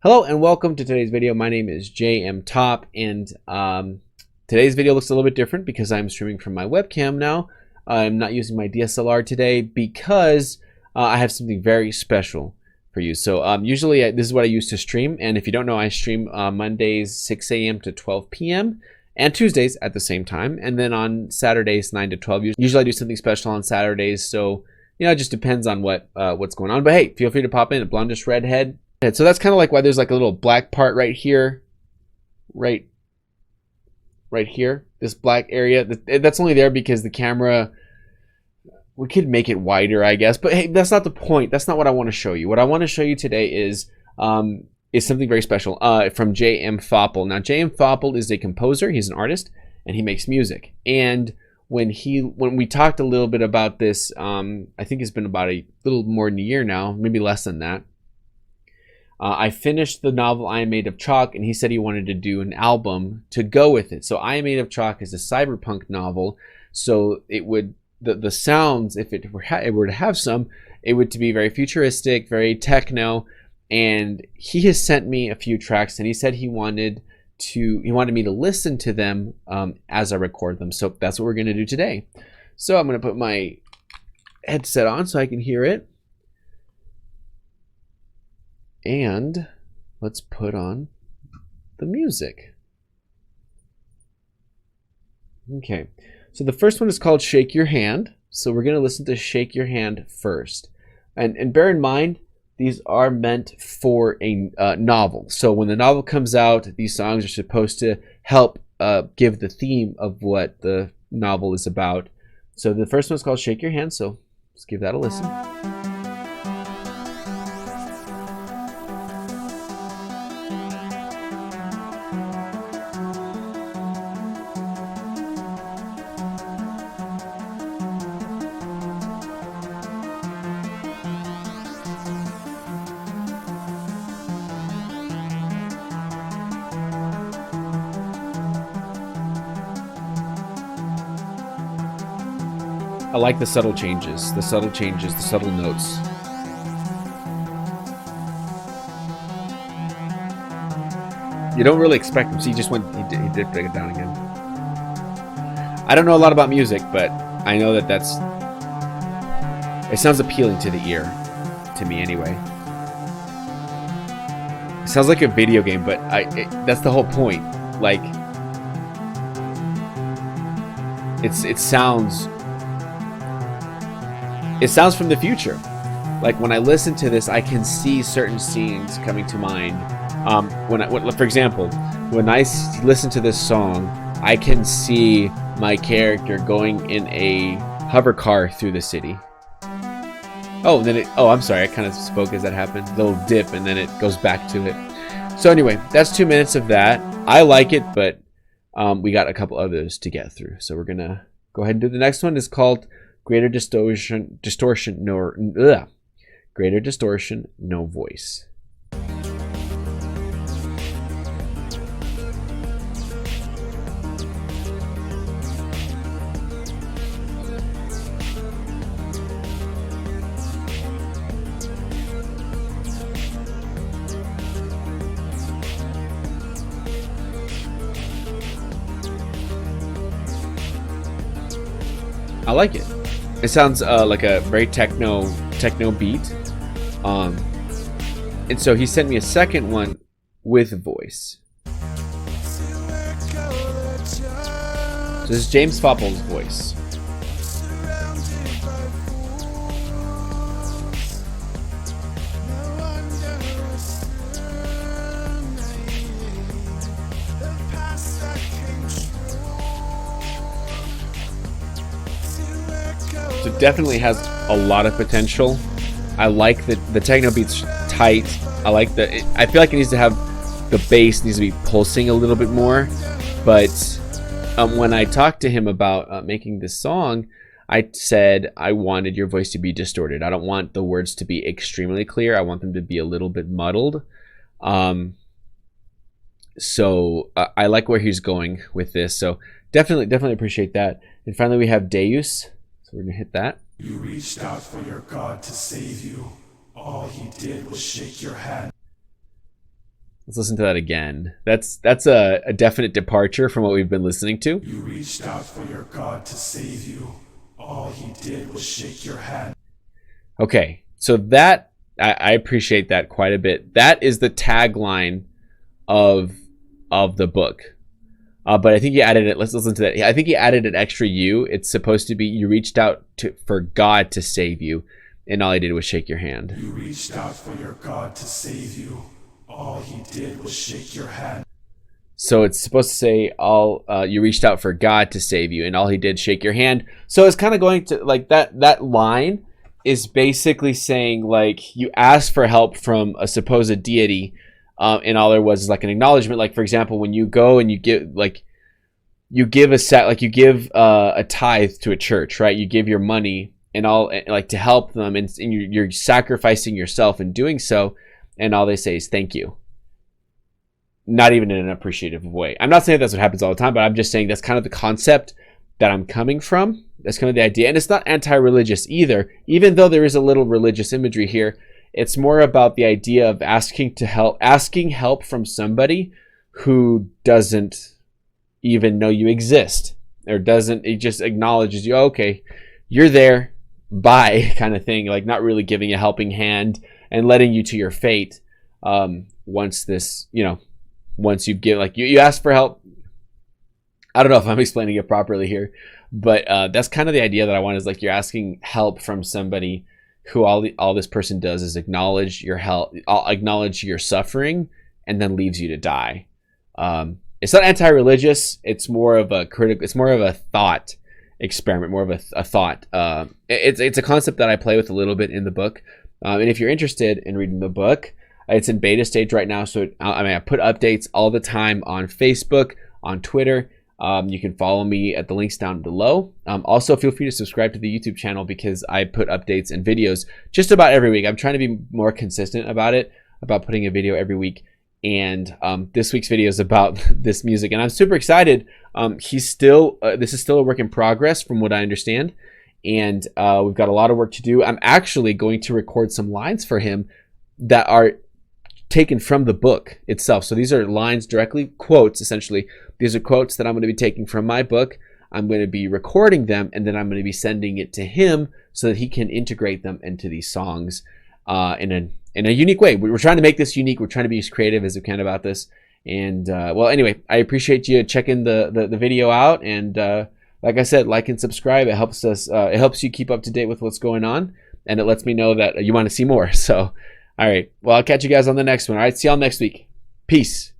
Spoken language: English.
Hello and welcome to today's video. My name is Topp, and today's video looks a little bit different because I'm streaming from my webcam now. I'm not using my DSLR today because I have something very special for you. So usually this is what I use to stream, and if you don't know, I stream Mondays 6 a.m. to 12 p.m. and Tuesdays at the same time, and then on Saturdays 9 to 12. Usually I do something special on Saturdays, so it just depends on what's going on. But hey, feel free to pop in at Blondish Redhead. So that's kind of like why there's like a little black part right here, right here, this black area. That's only there because the camera, we could make it wider, I guess, but hey, that's not the point. That's not what I want to show you. What I want to show you today is something very special from Faupel. Now, Faupel is a composer. He's an artist, and he makes music. And when we talked a little bit about this, I think it's been about a little more than a year now, maybe less than that. I finished the novel I Am Made of Chalk, and he said he wanted to do an album to go with it. So I Am Made of Chalk is a cyberpunk novel, so it would the sounds, if it were to have some, it would to be very futuristic, very techno. And he has sent me a few tracks, and he said he wanted me to listen to them as I record them. So that's what we're going to do today. So I'm going to put my headset on so I can hear it. And let's put on the music. Okay, so the first one is called Shake Your Hand. So we're going to listen to Shake Your Hand first. And bear in mind, these are meant for a novel. So when the novel comes out, these songs are supposed to help give the theme of what the novel is about. So the first one is called Shake Your Hand, so let's give that a listen. I like the subtle changes, the subtle notes. You don't really expect him. See, he did break it down again. I don't know a lot about music, but I know that it sounds appealing to the ear, to me anyway. It sounds like a video game, but that's the whole point. Like, it sounds from the future. Like when I listen to this, I can see certain scenes coming to mind. For example, when I listen to this song, I can see my character going in a hover car through the city. I'm sorry, I kind of spoke as that happened. A little dip, and then it goes back to it. So anyway, that's 2 minutes of that. I like it, but we got a couple others to get through. So we're gonna go ahead and do the next one. It's called Greater Distortion, Greater Distortion, No Voice. I like it. It sounds like a very techno beat. And so he sent me a second one with voice. So this is Faupel's voice. So it definitely has a lot of potential. I like the techno beats tight. I feel like it needs to have, the bass needs to be pulsing a little bit more. But when I talked to him about making this song, I said I wanted your voice to be distorted. I don't want the words to be extremely clear. I want them to be a little bit muddled. So I like where he's going with this. So definitely appreciate that. And finally, we have Deus. So we're gonna hit that. You reached out for your God to save you. All he did was shake your hand. Let's listen to that again. That's a definite departure from what we've been listening to. You reached out for your God to save you. All he did was shake your hand. Okay, so that I appreciate that quite a bit. That is the tagline of the book. But I think he added it. Let's listen to that. I think he added an extra U. It's supposed to be you reached out for God to save you, and all he did was shake your hand. You reached out for your God to save you. All he did was shake your hand. So it's supposed to say you reached out for God to save you, and all he did shake your hand. So it's kind of going to like that line is basically saying like you asked for help from a supposed deity, and all there was is like an acknowledgement. Like for example, when you go and you give a tithe to a church, right? You give your money and all like to help them, and you're sacrificing yourself in doing so. And all they say is thank you. Not even in an appreciative way. I'm not saying that's what happens all the time, but I'm just saying that's kind of the concept that I'm coming from. That's kind of the idea. And it's not anti-religious either, even though there is a little religious imagery here. It's more about the idea of asking help from somebody who doesn't even know you exist, or it just acknowledges you. Oh, okay, you're there, bye, kind of thing. Like not really giving a helping hand and letting you to your fate. Once you give, like you ask for help. I don't know if I'm explaining it properly here, but that's kind of the idea that I want, is like you're asking help from somebody who all this person does is acknowledge your help, acknowledge your suffering, and then leaves you to die. It's not anti-religious. It's more of a it's more of a thought experiment, more of a thought. It's a concept that I play with a little bit in the book. And if you're interested in reading the book, it's in beta stage right now. So I put updates all the time on Facebook, on Twitter. You can follow me at the links down below. Also, feel free to subscribe to the YouTube channel because I put updates and videos just about every week. I'm trying to be more consistent about putting a video every week. And this week's video is about this music, and I'm super excited. This is still a work in progress from what I understand. And we've got a lot of work to do. I'm actually going to record some lines for him that are taken from the book itself. So these are lines directly, quotes essentially. These are quotes that I'm going to be taking from my book. I'm going to be recording them, and then I'm going to be sending it to him so that he can integrate them into these songs in a unique way. We're trying to make this unique. We're trying to be as creative as we can about this. And well, anyway, I appreciate you checking the video out. And like I said, like and subscribe. It helps us. It helps you keep up to date with what's going on, and it lets me know that you want to see more. So, all right. Well, I'll catch you guys on the next one. All right. See y'all next week. Peace.